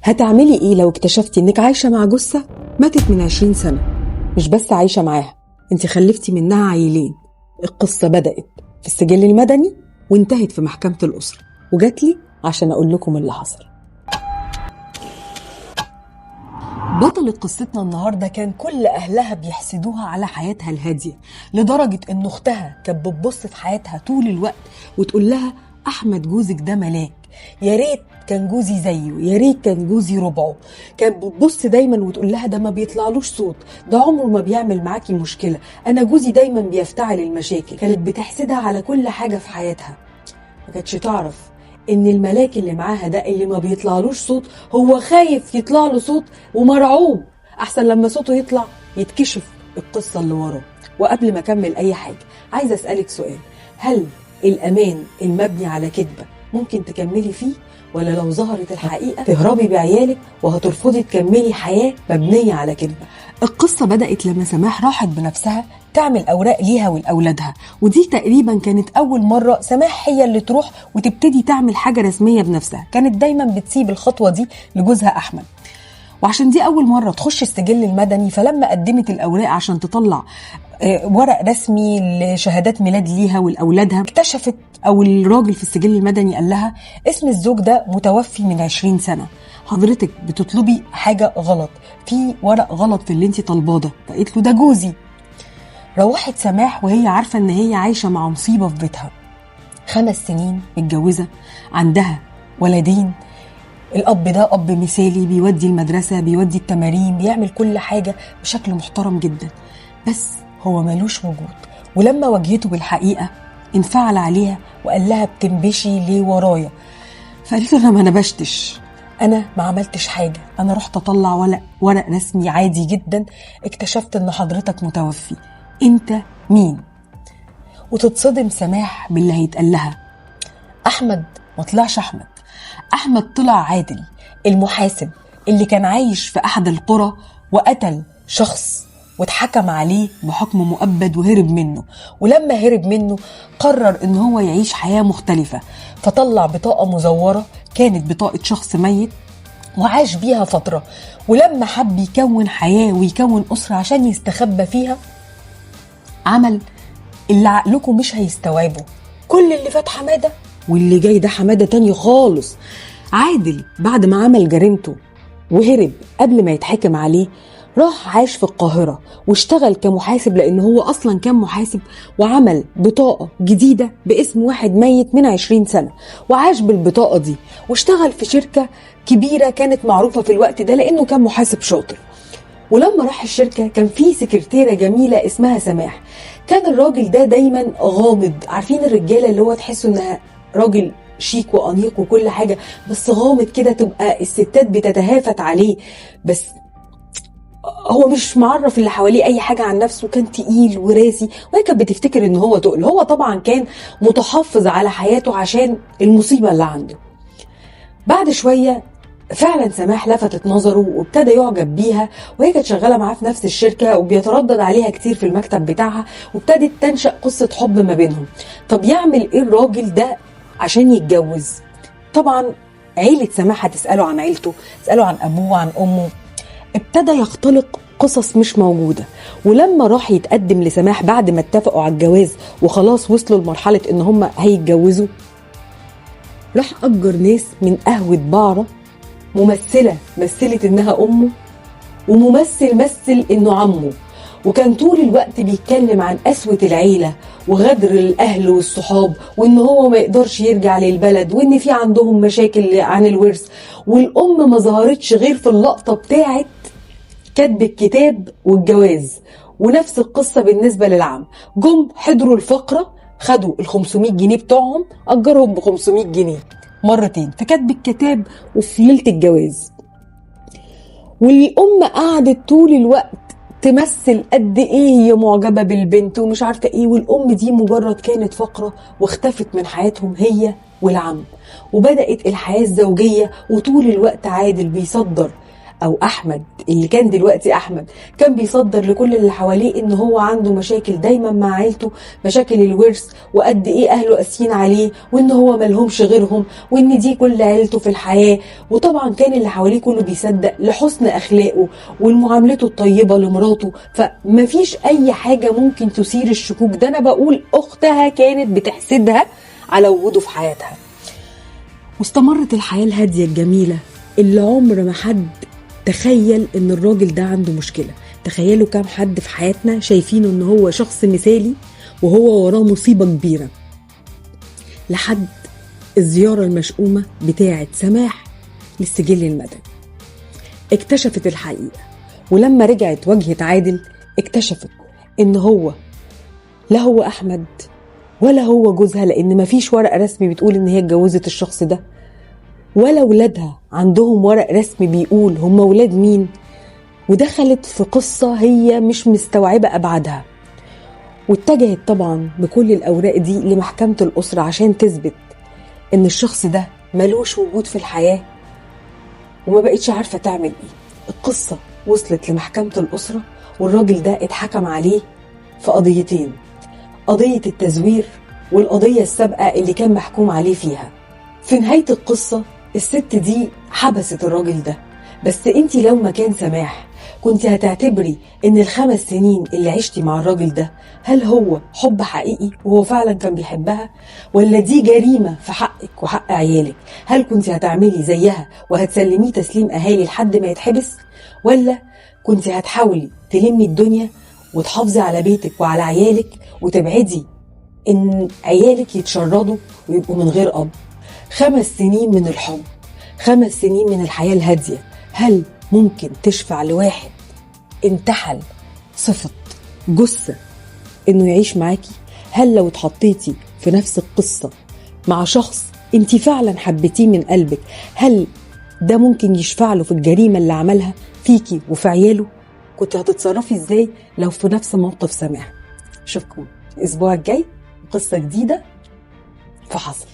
هتعملي ايه لو اكتشفتي انك عايشة مع جثة ماتت من 20 سنة؟ مش بس عايشة معاها، انت خلفتي منها عيلين. القصة بدأت في السجل المدني وانتهت في محكمة الأسرة، وجاتلي عشان أقول لكم اللي حصل. بطلة قصتنا النهاردة كان كل أهلها بيحسدوها على حياتها الهادية، لدرجة إن أختها كانت بتبص في حياتها طول الوقت وتقول لها أحمد جوزك ده ملاك، يا ريت كان جوزي زيه، يا ريت كان جوزي ربعه. كانت بتبص دايما وتقول لها ده ما بيطلعلوش صوت، ده عمره ما بيعمل معاكي مشكلة، أنا جوزي دايما بيفتعل المشاكل. كانت بتحسدها على كل حاجة في حياتها. ما كانتش تعرف ان الملاك اللي معاها ده اللي ما بيطلعلوش صوت هو خايف يطلع له صوت ومرعوب احسن لما صوته يطلع يتكشف القصة اللي وراه. وقبل ما اكمل اي حاجة عايزة اسألك سؤال: هل الامان المبني على كذبة ممكن تكملي فيه، ولا لو ظهرت الحقيقة تهربي بعيالك وهترفضي تكملي حياة مبنية على كذبة؟ القصة بدأت لما سماح راحت بنفسها تعمل أوراق ليها ولأولادها، ودي تقريبا كانت أول مرة سماح هي اللي تروح وتبتدي تعمل حاجة رسمية بنفسها. كانت دايما بتسيب الخطوة دي لجوزها أحمد، وعشان دي أول مرة تخش السجل المدني، فلما قدمت الأوراق عشان تطلع ورق رسمي لشهادات ميلاد ليها ولأولادها، اكتشفت أو الراجل في السجل المدني قال لها اسم الزوج ده متوفي من 20 سنة، حضرتك بتطلبي حاجة غلط، في ورق غلط في اللي انت طالباه ده. فقالت له ده جوزي. روحت سماح وهي عارفة ان هي عايشة مع مصيبة في بيتها. 5 سنين متجوزة، عندها ولدين، الأب ده أب مثالي، بيودي المدرسة، بيودي التمارين، بيعمل كل حاجة بشكل محترم جدا، بس هو مالوش وجود. ولما واجهته بالحقيقة انفعل عليها وقال لها بتنبشي ليه ورايا؟ فقالت له أنا ما نبشتش، أنا ما عملتش حاجة، أنا رحت أطلع ورق رسمي عادي جدا، اكتشفت إن حضرتك متوفي، أنت مين؟ وتتصدم سماح باللي هيتقال لها. أحمد ما طلعش أحمد، أحمد طلع عادل، المحاسب اللي كان عايش في أحد القرى وقتل شخص واتحكم عليه بحكم مؤبد وهرب منه. ولما هرب منه قرر إن هو يعيش حياة مختلفة، فطلع بطاقة مزورة كانت بطاقة شخص ميت وعاش بيها فترة. ولما حب يكون حياة ويكون أسرة عشان يستخبى فيها، عمل اللي عقلكم مش هيستوعبه. كل اللي فات حمادة واللي جاي ده حمادة تاني خالص. عادل بعد ما عمل جريمته وهرب قبل ما يتحكم عليه، راح عاش في القاهرة واشتغل كمحاسب، لأنه هو أصلا كان محاسب، وعمل بطاقة جديدة باسم واحد ميت من 20 سنة وعاش بالبطاقة دي، واشتغل في شركة كبيرة كانت معروفة في الوقت ده لأنه كان محاسب شاطر. ولما راح الشركة كان في سكرتيرة جميلة اسمها سماح. كان الراجل ده دايما غامض، عارفين الرجالة اللي هو تحسوا انها راجل شيك وأنيق وكل حاجة، بس غامض كده، تبقى الستات بتتهافت عليه، بس هو مش معرف اللي حواليه أي حاجة عن نفسه، كان تقيل وراسي، وهي كانت بتفتكر إن هو تقل. هو طبعا كان متحفظ على حياته عشان المصيبة اللي عنده. بعد شوية فعلا سماح لفتت نظره وابتدى يعجب بيها، وهي كانت شغالة معاه في نفس الشركة وبيتردد عليها كتير في المكتب بتاعها، وابتدت تنشأ قصة حب ما بينهم. طب يعمل ايه الراجل ده عشان يتجوز؟ طبعا عيلة سماح هتسأله عن عيلته، تسأله عن أبوه وعن أمه. ابتدى يختلق قصص مش موجودة. ولما راح يتقدم لسماح بعد ما اتفقوا على الجواز وخلاص وصلوا لمرحلة ان هم هيتجوزوا، راح أجر ناس من قهوة بعرة، ممثلة مثلت انها امه، وممثل مثل انه عمه، وكان طول الوقت بيتكلم عن قسوة العيلة وغدر الاهل والصحاب، وان هو ما يقدرش يرجع للبلد، وان في عندهم مشاكل عن الورث. والام ما ظهرتش غير في اللقطة بتاعت كتب الكتاب والجواز. ونفس القصة بالنسبة للعم، جم حضروا الفقرة، خدوا ال500 جنيه بتوعهم، أجرهم ب500 جنيه مرتين في كتب الكتاب وفي ليلة الجواز. والأم قعدت طول الوقت تمثل قد ايه هي معجبة بالبنت ومش عارفة ايه، والأم دي مجرد كانت فقرة واختفت من حياتهم هي والعم. وبدأت الحياة الزوجية، وطول الوقت عادل بيصدر او احمد اللي كان دلوقتي احمد كان بيصدر لكل اللي حواليه ان هو عنده مشاكل دايما مع عيلته، مشاكل الورث، وقد ايه اهله قاسيين عليه، وان هو ملهمش غيرهم، وان دي كل عيلته في الحياة. وطبعا كان اللي حواليه كله بيصدق لحسن اخلاقه والمعاملته الطيبة لمراته، فمفيش اي حاجة ممكن تثير الشكوك. ده انا بقول اختها كانت بتحسدها على وجوده في حياتها. واستمرت الحياة الهادية الجميلة اللي عمر ما حد تخيل ان الراجل ده عنده مشكلة. تخيلوا كام حد في حياتنا شايفينه ان هو شخص مثالي وهو وراه مصيبة كبيرة، لحد الزيارة المشؤومة بتاعة سماح للسجل المدني. اكتشفت الحقيقة، ولما رجعت واجهت عادل اكتشفت ان هو لا هو احمد ولا هو جوزها، لان مفيش ورق رسمي بتقول ان هي اتجوزت الشخص ده، ولا ولادها عندهم ورق رسمي بيقول هم ولاد مين. ودخلت في قصة هي مش مستوعبة أبعادها، واتجهت طبعا بكل الأوراق دي لمحكمة الأسرة عشان تثبت إن الشخص ده ملوش وجود في الحياة، وما بقتش عارفة تعمل إيه. القصة وصلت لمحكمة الأسرة، والراجل ده اتحكم عليه في قضيتين: قضية التزوير والقضية السابقة اللي كان محكوم عليه فيها. في نهاية القصة الست دي حبست الراجل ده. بس انتي لو مكان سماح كنت هتعتبري ان ال5 سنين اللي عشتي مع الراجل ده هل هو حب حقيقي وهو فعلا كان بيحبها، ولا دي جريمة في حقك وحق عيالك؟ هل كنت هتعملي زيها وهتسلميه تسليم اهالي لحد ما يتحبس، ولا كنت هتحاولي تلمي الدنيا وتحافظي على بيتك وعلى عيالك وتبعدي ان عيالك يتشردوا ويبقوا من غير اب؟ 5 سنين من الحب، 5 سنين من الحياة الهادية، هل ممكن تشفع لواحد انتحل صفة جثة انه يعيش معاكي؟ هل لو اتحطيتي في نفس القصة مع شخص انتي فعلا حبيتيه من قلبك، هل ده ممكن يشفع له في الجريمة اللي عملها فيكي وفي عياله؟ كنت هتتصرفي ازاي لو في نفس موقف سماح؟ اشوفكم الاسبوع الجاي قصة جديدة في حصر.